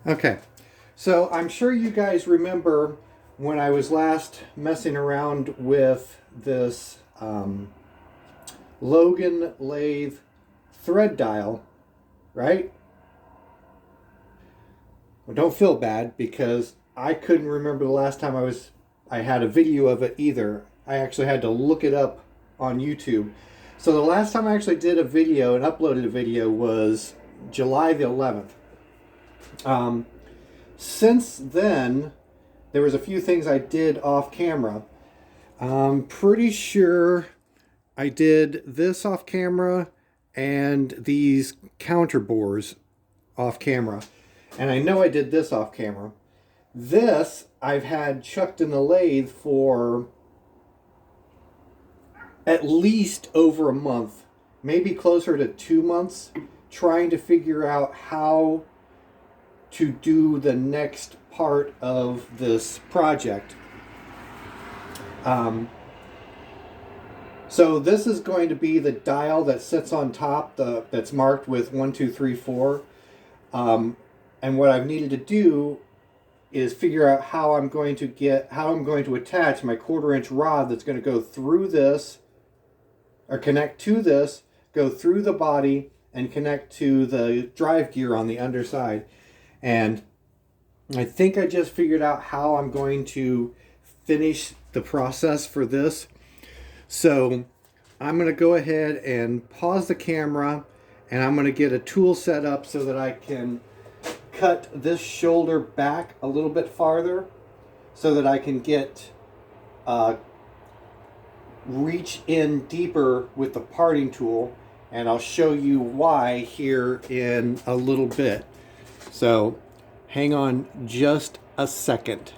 Okay, so I'm sure you guys remember when I was last messing around with this Logan lathe thread dial, right? Well, don't feel bad because I couldn't remember the last time I had a video of it either. I actually had to look it up on YouTube. So the last time I actually did a video and uploaded a video was July the 11th. Um, since then, there was a few things I did off camera. I'm pretty sure I did this off camera and these counter bores off camera. And I know I did this off camera. This I've had chucked in the lathe for at least over a month, maybe closer to 2 months, trying to figure out how to do the next part of this project. So this is going to be the dial that sits on top, that's marked with 1, 2, 3, 4. And what I've needed to do is figure out how I'm going to attach my 1/4 inch rod that's going to go through this, or connect to this, go through the body, and connect to the drive gear on the underside. And I think I just figured out how I'm going to finish the process for this. So I'm going to go ahead and pause the camera, and I'm going to get a tool set up so that I can cut this shoulder back a little bit farther so that I can get reach in deeper with the parting tool, and I'll show you why here in a little bit. So hang on just a second.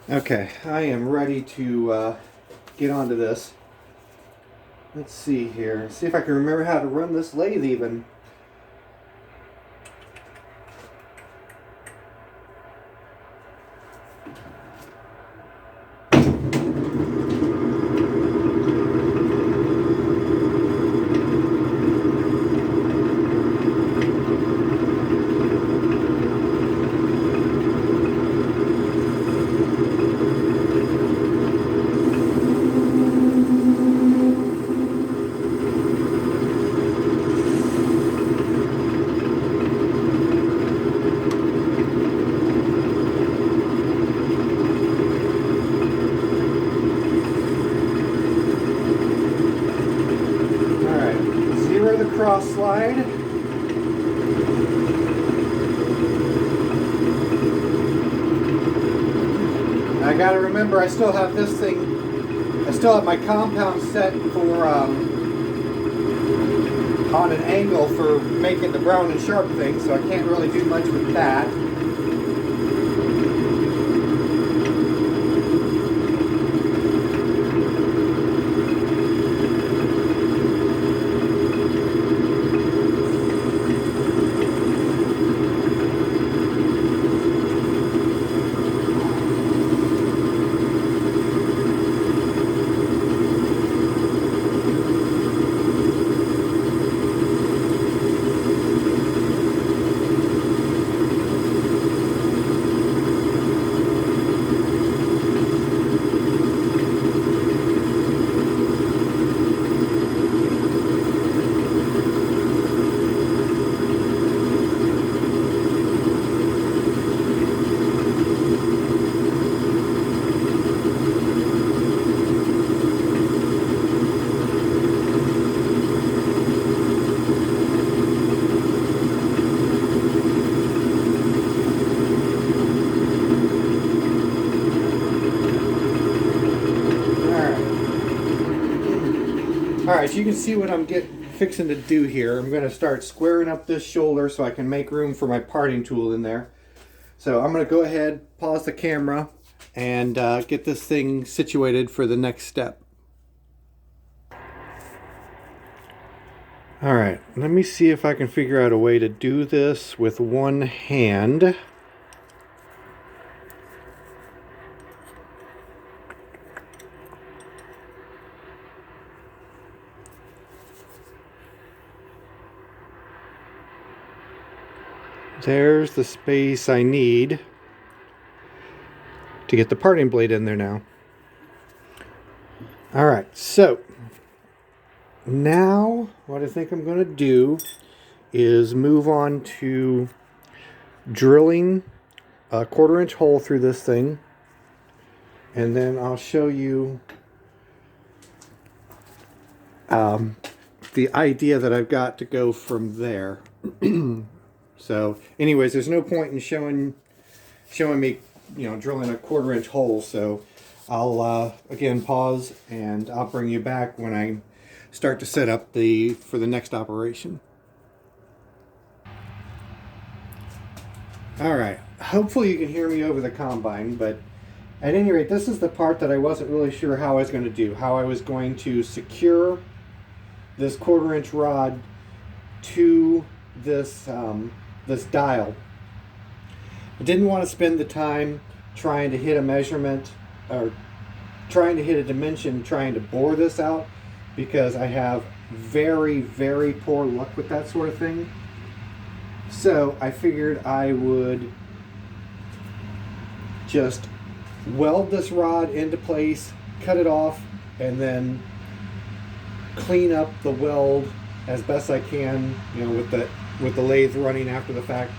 Okay, I am ready to get onto this. Let's see here. See if I can remember how to run this lathe even. Cross slide. I gotta remember I still have this thing, I still have my compound set for on an angle for making the brown and sharp thing, so I can't really do much with that. Alright, so you can see what I'm fixing to do here. I'm going to start squaring up this shoulder so I can make room for my parting tool in there. So I'm going to go ahead, pause the camera, and get this thing situated for the next step. Alright, let me see if I can figure out a way to do this with one hand. There's the space I need to get the parting blade in there now. All right, so now what I think I'm going to do is move on to drilling a 1/4-inch hole through this thing, and then I'll show you the idea that I've got to go from there. So anyways, there's no point in showing me, drilling a 1/4-inch hole. So I'll again pause, and I'll bring you back when I start to set up for the next operation. All right, hopefully you can hear me over the combine, but at any rate, this is the part that I wasn't really sure how I was going to do, how I was going to secure this 1/4-inch rod to this this dial. I didn't want to spend the time trying to hit a measurement or trying to hit a dimension, trying to bore this out, because I have very, very poor luck with that sort of thing. So I figured I would just weld this rod into place, cut it off, and then clean up the weld as best I can, with the lathe running after the fact.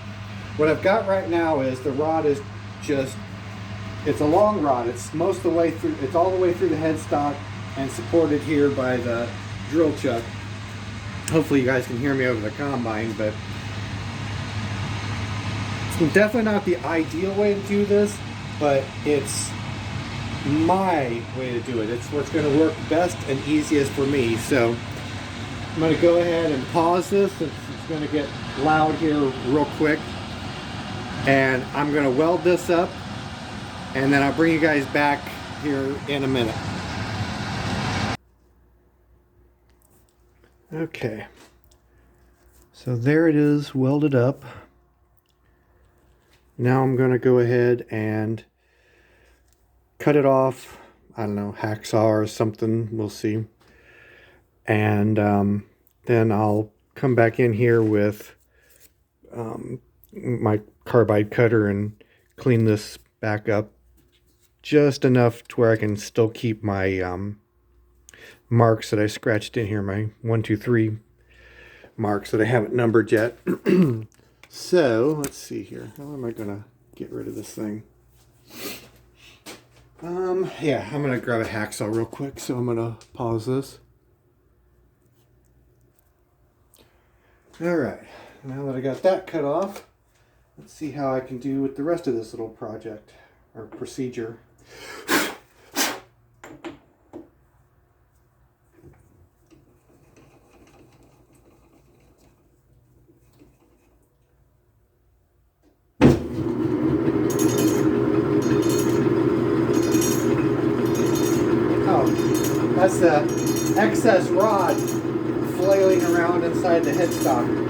What I've got right now is the rod is it's a long rod. It's most of the way through. It's all the way through the headstock and supported here by the drill chuck. Hopefully you guys can hear me over the combine, but it's definitely not the ideal way to do this, but it's my way to do it. It's what's going to work best and easiest for me. So I'm going to go ahead and pause this. It's going to get loud here real quick, and I'm going to weld this up, and then I'll bring you guys back here in a minute. Okay, so there it is, welded up. Now I'm going to go ahead and cut it off. I don't know, hacksaw or something, we'll see. And then I'll come back in here with my carbide cutter and clean this back up just enough to where I can still keep my marks that I scratched in here, my 1, 2, 3 marks that I haven't numbered yet. So let's see here. How am I gonna get rid of this thing? Yeah, I'm gonna grab a hacksaw real quick, so I'm gonna pause this. All right, now that I got that cut off, let's see how I can do with the rest of this little project or procedure. That's the excess rod flailing around inside the headstock.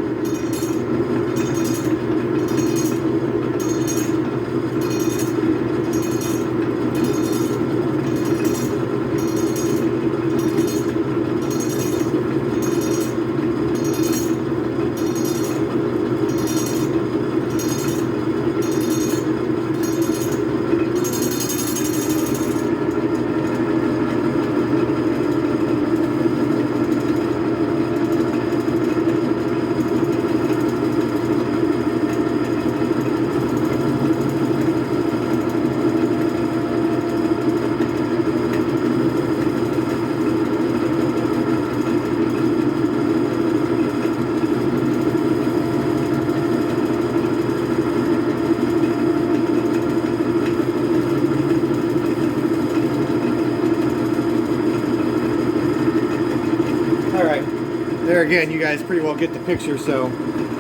There again, you guys pretty well get the picture, so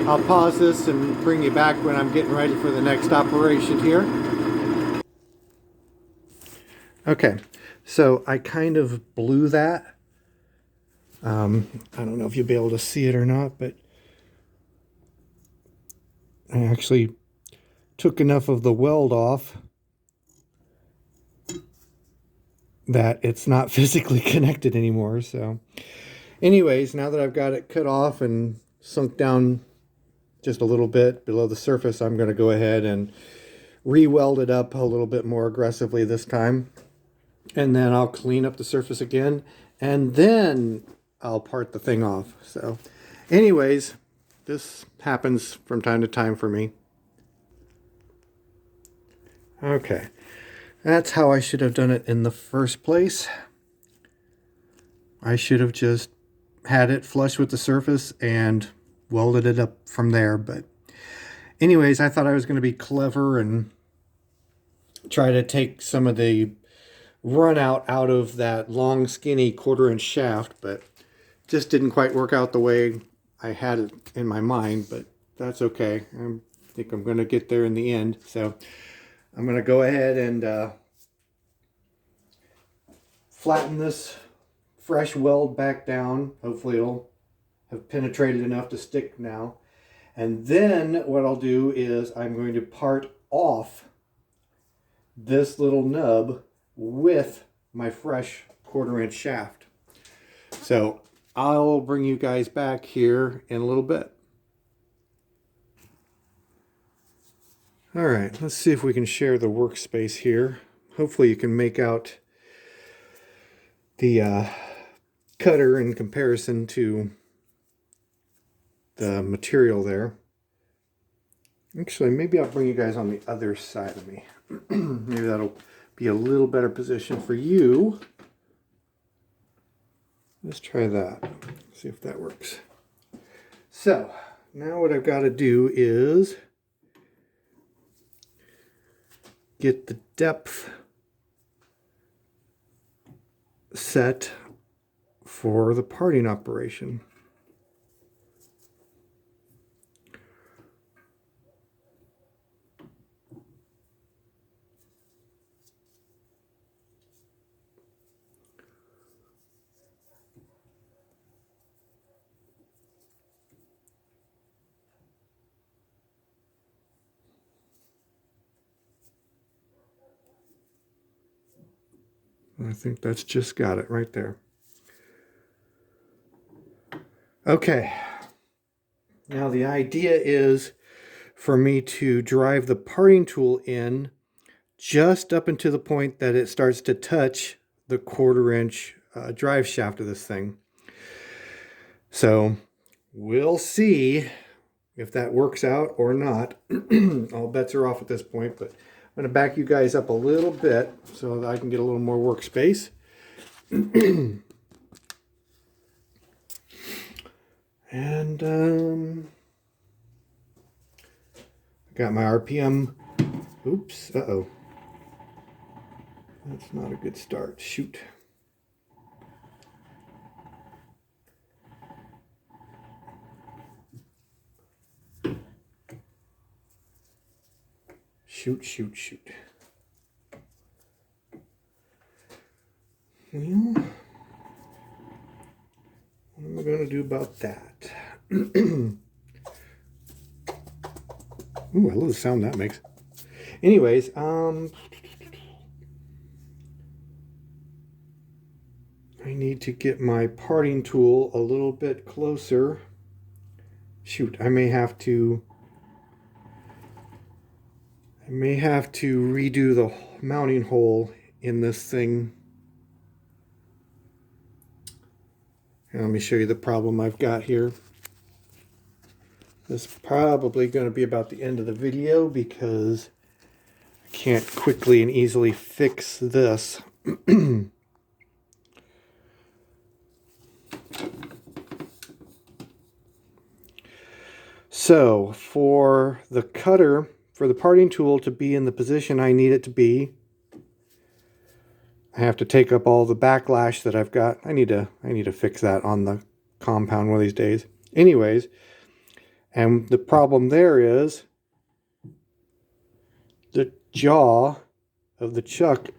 I'll pause this and bring you back when I'm getting ready for the next operation here. Okay, so I kind of blew that. I don't know if you'll be able to see it or not, but I actually took enough of the weld off that it's not physically connected anymore. So anyways, now that I've got it cut off and sunk down just a little bit below the surface, I'm going to go ahead and re-weld it up a little bit more aggressively this time. And then I'll clean up the surface again, and then I'll part the thing off. So anyways, this happens from time to time for me. Okay, that's how I should have done it in the first place. I should have just had it flush with the surface and welded it up from there. But anyways, I thought I was going to be clever and try to take some of the run out of that long skinny 1/4-inch shaft, but just didn't quite work out the way I had it in my mind. But that's okay. I think I'm going to get there in the end. So I'm going to go ahead and flatten this fresh weld back down. Hopefully it'll have penetrated enough to stick now. And then what I'll do is I'm going to part off this little nub with my fresh 1/4-inch shaft. So I'll bring you guys back here in a little bit. All right, let's see if we can share the workspace here. Hopefully you can make out the cutter in comparison to the material there. Actually, maybe I'll bring you guys on the other side of me. Maybe that'll be a little better position for you. Let's try that. See if that works. So now what I've got to do is get the depth set for the parting operation. I think that's just got it right there. Okay. Now the idea is for me to drive the parting tool in just up into the point that it starts to touch the 1/4-inch drive shaft of this thing. So we'll see if that works out or not. All bets are off at this point, but I'm going to back you guys up a little bit so that I can get a little more workspace. And I got my RPM. Oops, uh-oh. That's not a good start. Shoot. Shoot, shoot, shoot. Well, what am I going to do about that? Ooh, I love the sound that makes. Anyways, I need to get my parting tool a little bit closer. Shoot, I may have to redo the mounting hole in this thing. And let me show you the problem I've got here. This is probably going to be about the end of the video because I can't quickly and easily fix this. So for the cutter, for the parting tool to be in the position I need it to be, I have to take up all the backlash that I've got. I need to fix that on the compound one of these days. Anyways, and the problem there is the jaw of the chuck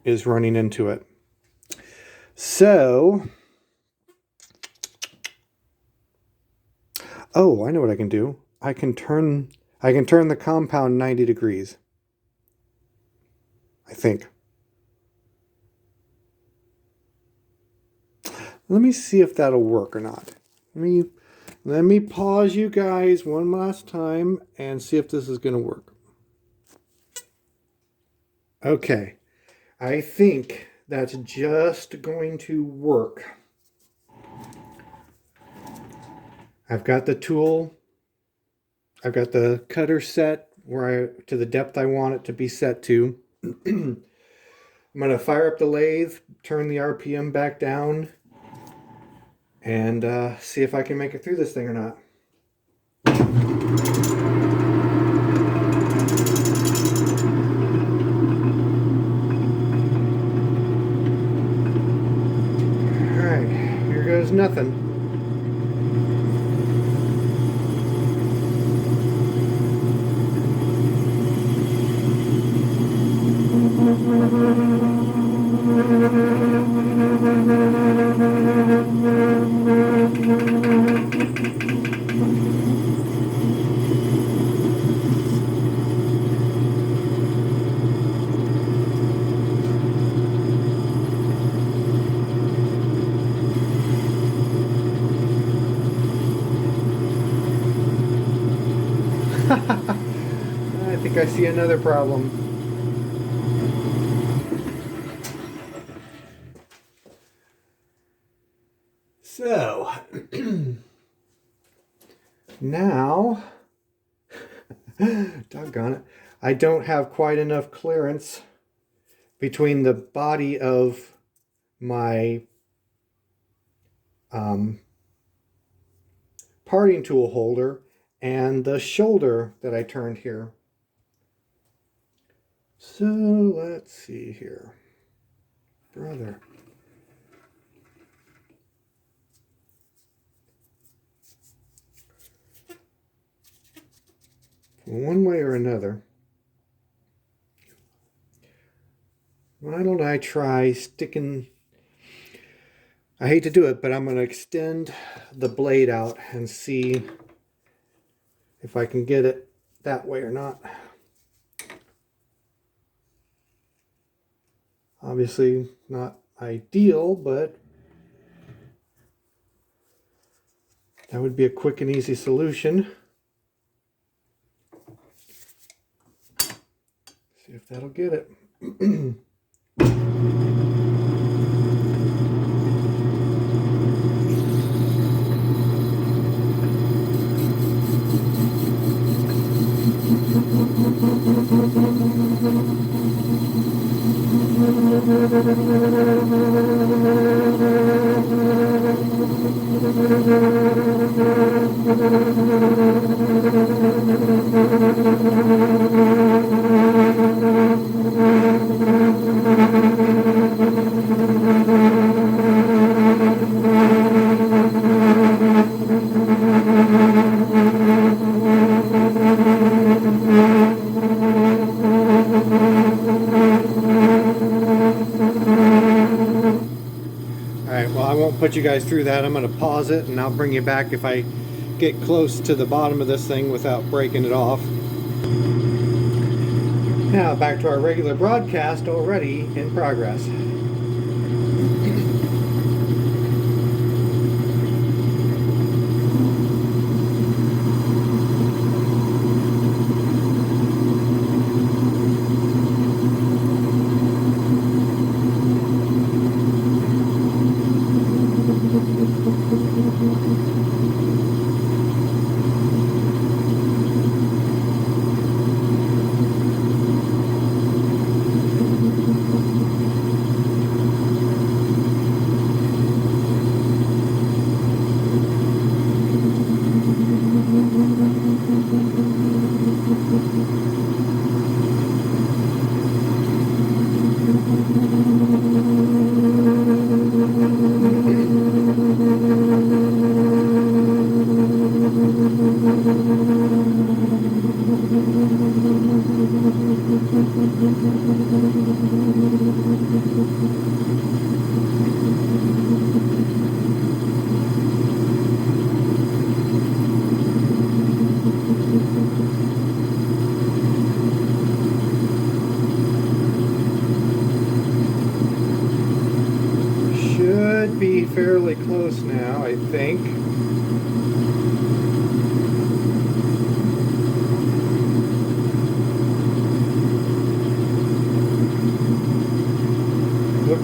is running into it. So, oh, I know what I can do. I can turn the compound 90 degrees. I think. Let me see if that'll work or not. Let Let me pause you guys one last time and see if this is going to work. Okay, I think that's just going to work. I've got the tool. I've got the cutter set to the depth I want it to be set to. I'm going to fire up the lathe, turn the RPM back down, and see if I can make it through this thing or not. Alright, here goes nothing. I think I see another problem. So, now, doggone it, I don't have quite enough clearance between the body of my parting tool holder and the shoulder that I turned here. So let's see here. Brother. One way or another, why don't I try sticking... I hate to do it, but I'm going to extend the blade out and see if I can get it that way or not. Obviously not ideal, but that would be a quick and easy solution. See if that'll get it. Put you guys through that. I'm going to pause it and I'll bring you back if I get close to the bottom of this thing without breaking it off. Now back to our regular broadcast, already in progress. Should be fairly close now, I think.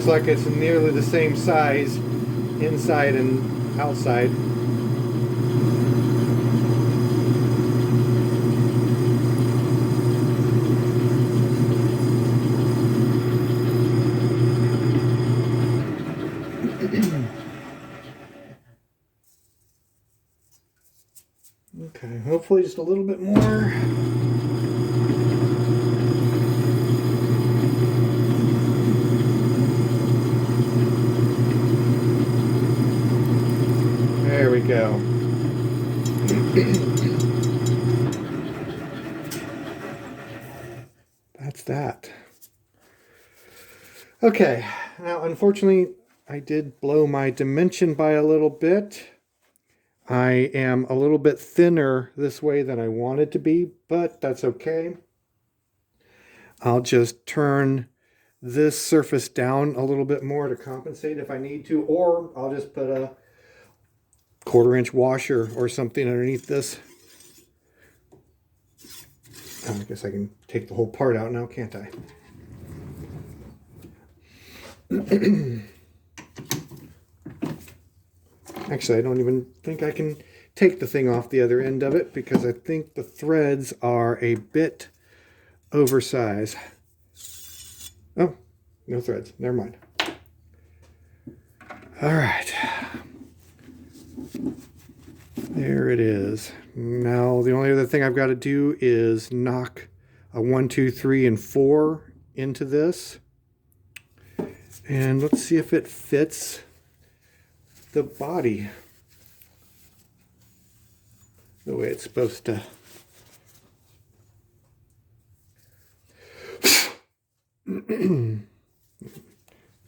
looks like it's nearly the same size inside and outside. Okay, hopefully just a little bit more. There we go. That's that. Okay, now unfortunately I did blow my dimension by a little bit. I am a little bit thinner this way than I wanted to be, but that's okay. I'll just turn this surface down a little bit more to compensate if I need to, or I'll just put a 1/4 inch washer or something underneath this. Oh, I guess I can take the whole part out now, can't I? Actually, I don't even think I can take the thing off the other end of it because I think the threads are a bit oversized. Oh, no threads. Never mind. All right. There it is. Now, the only other thing I've got to do is knock a 1, 2, 3, and 4 into this. And let's see if it fits the body the way it's supposed to. Clean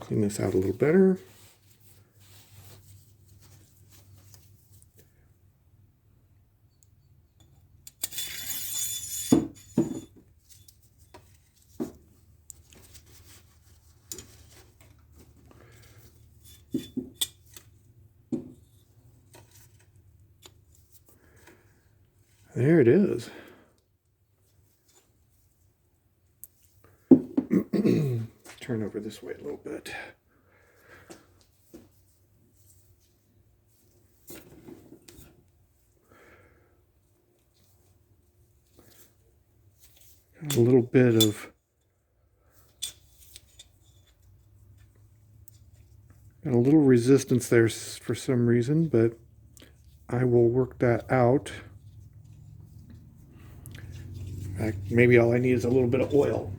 this out a little better. There it is. Turn over this way a little bit. A little bit of got a little resistance there for some reason, but I will work that out. In fact, maybe all I need is a little bit of oil.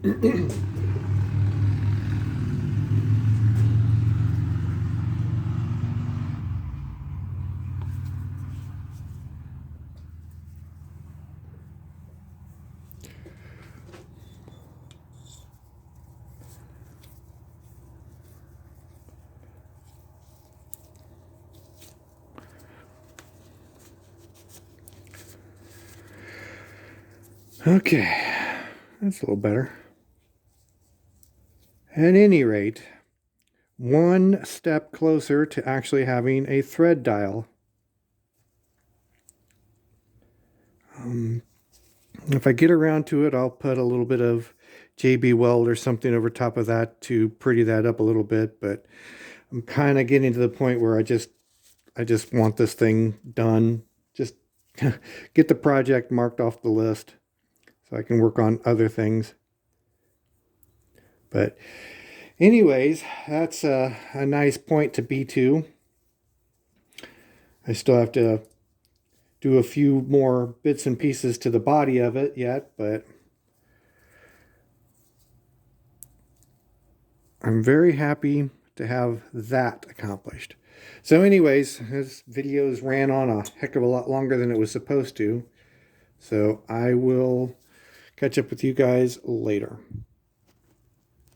Okay, that's a little better. At any rate, one step closer to actually having a thread dial. If I get around to it, I'll put a little bit of JB Weld or something over top of that to pretty that up a little bit, but I'm kind of getting to the point where I just want this thing done. Just get the project marked off the list so I can work on other things. But anyways, that's a nice point to be to. I still have to do a few more bits and pieces to the body of it yet, but I'm very happy to have that accomplished. So anyways, this video's ran on a heck of a lot longer than it was supposed to. So I will catch up with you guys later.